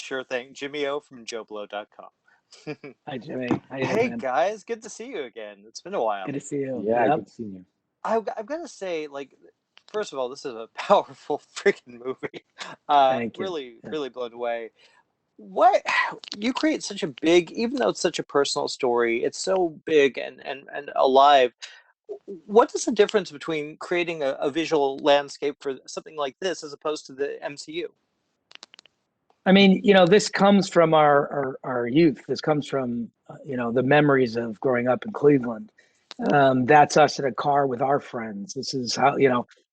Sure thing. Jimmy O from JoBlo.com. Hi, Jimmy. How you doing, Hey man? guys, good to see you again. It's been a while. Good to see you. Yeah, Yep. good seeing you. I've got to say, like, first of all, this is a powerful freaking movie. Thank you. Really, Yeah. really blown away. What you create such a big, even though it's such a personal story, it's so big and alive. What is the difference between creating a visual landscape for something like this as opposed to the MCU? I mean, this comes from our youth. This comes from, the memories of growing up in Cleveland. That's us in a car with our friends. This is how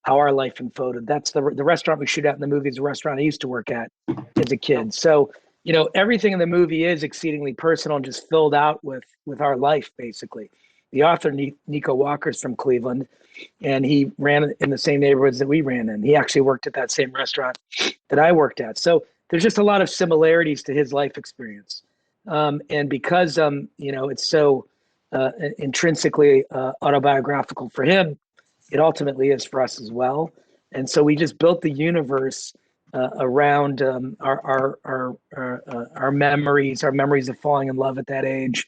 our life unfolded. That's the restaurant we shoot at in the movie is a restaurant I used to work at as a kid. So, everything in the movie is exceedingly personal and just filled out with our life, basically. The author, Nico Walker's from Cleveland, and he ran in the same neighborhoods that we ran in. He actually worked at that same restaurant that I worked at. So there's just a lot of similarities to his life experience. And because, it's so intrinsically autobiographical for him, it ultimately is for us as well. And so we just built the universe around our memories of falling in love at that age,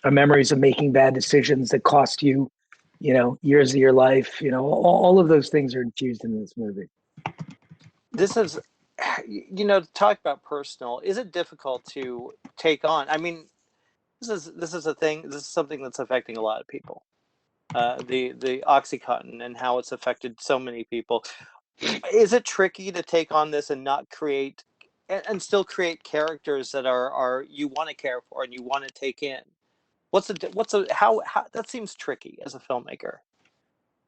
our memories of making bad decisions that cost you, years of your life. All of those things are infused into this movie. This is, talk about personal. Is it difficult to take on? I mean, this is a thing. This is something that's affecting a lot of people. The OxyContin and how it's affected so many people. Is it tricky to take on this and not create and still create characters that are you want to care for and you want to take in? How that seems tricky as a filmmaker.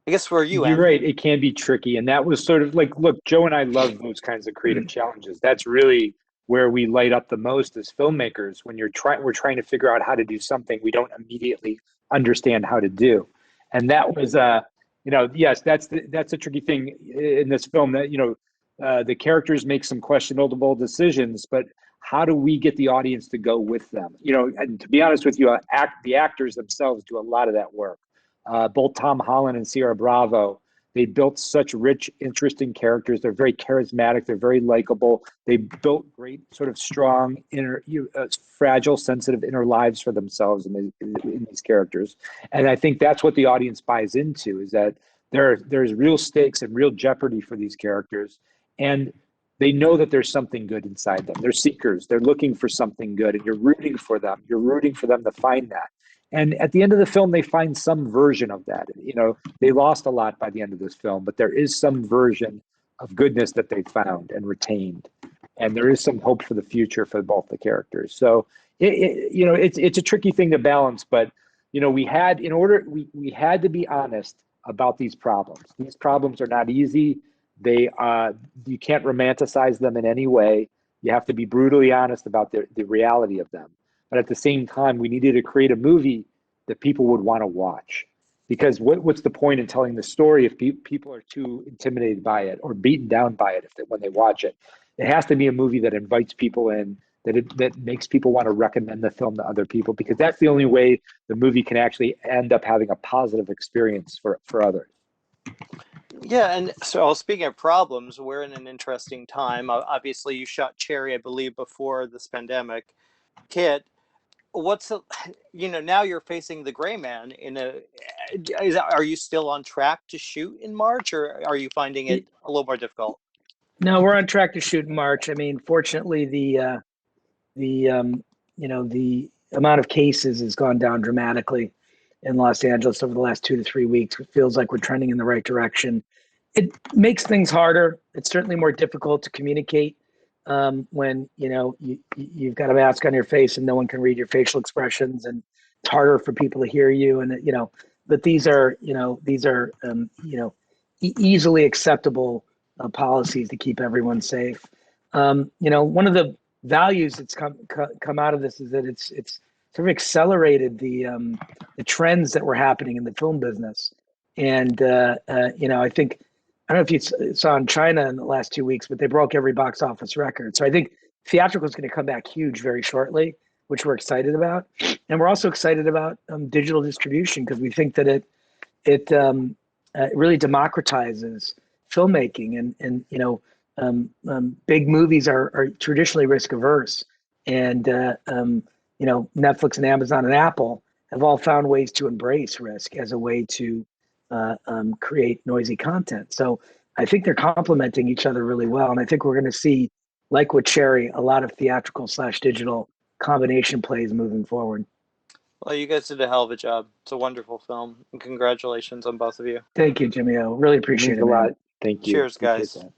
I guess for you, You're Anthony. right. It can be tricky. And that was sort of like, look, Joe and I love those kinds of creative challenges. That's really where we light up the most as filmmakers when we're trying to figure out how to do something we don't immediately understand how to do. And that was, yes, that's a tricky thing in this film that, the characters make some questionable decisions, but how do we get the audience to go with them? And to be honest with you, the actors themselves do a lot of that work. Both Tom Holland and Ciara Bravo, they built such rich, interesting characters. They're very charismatic. They're very likable. They built great, sort of strong, fragile, sensitive inner lives for themselves in these characters. And I think that's what the audience buys into, is that there's real stakes and real jeopardy for these characters. And they know that there's something good inside them. They're seekers. They're looking for something good, and you're rooting for them. You're rooting for them to find that. And at the end of the film, they find some version of that. They lost a lot by the end of this film, but there is some version of goodness that they found and retained. And there is some hope for the future for both the characters. So, it's a tricky thing to balance, but, we had to be honest about these problems. These problems are not easy. You can't romanticize them in any way. You have to be brutally honest about the reality of them. But at the same time, we needed to create a movie that people would want to watch. Because what's the point in telling the story if people are too intimidated by it or beaten down by it when they watch it? It has to be a movie that invites people in, that makes people want to recommend the film to other people, because that's the only way the movie can actually end up having a positive experience for others. Yeah, and so speaking of problems, we're in an interesting time. Obviously, you shot Cherry, I believe, before this pandemic hit. Now you're facing the Gray Man are you still on track to shoot in March, or are you finding it a little more difficult? No, we're on track to shoot in March. I mean, fortunately, the amount of cases has gone down dramatically in Los Angeles over the last 2 to 3 weeks. It feels like we're trending in the right direction. It makes things harder. It's certainly more difficult to communicate when you've got a mask on your face and no one can read your facial expressions, and it's harder for people to hear you. And but these are easily acceptable policies to keep everyone safe. One of the values that's come out of this is that it's sort of accelerated the trends that were happening in the film business. And I think, I don't know if you saw in China in the last 2 weeks, but they broke every box office record. So I think theatrical is going to come back huge very shortly, which we're excited about. And we're also excited about digital distribution, because we think that it really democratizes filmmaking. And big movies are traditionally risk averse, and Netflix and Amazon and Apple have all found ways to embrace risk as a way to create noisy content. So I think they're complementing each other really well, and I think we're going to see, like with Cherry, a lot of theatrical/digital combination plays moving forward. Well, you guys did a hell of a job. It's a wonderful film, and congratulations on both of you. Thank you, Jimmy O. Really appreciate Means it, a man. lot. Thank you. Cheers, Appreciate guys. that.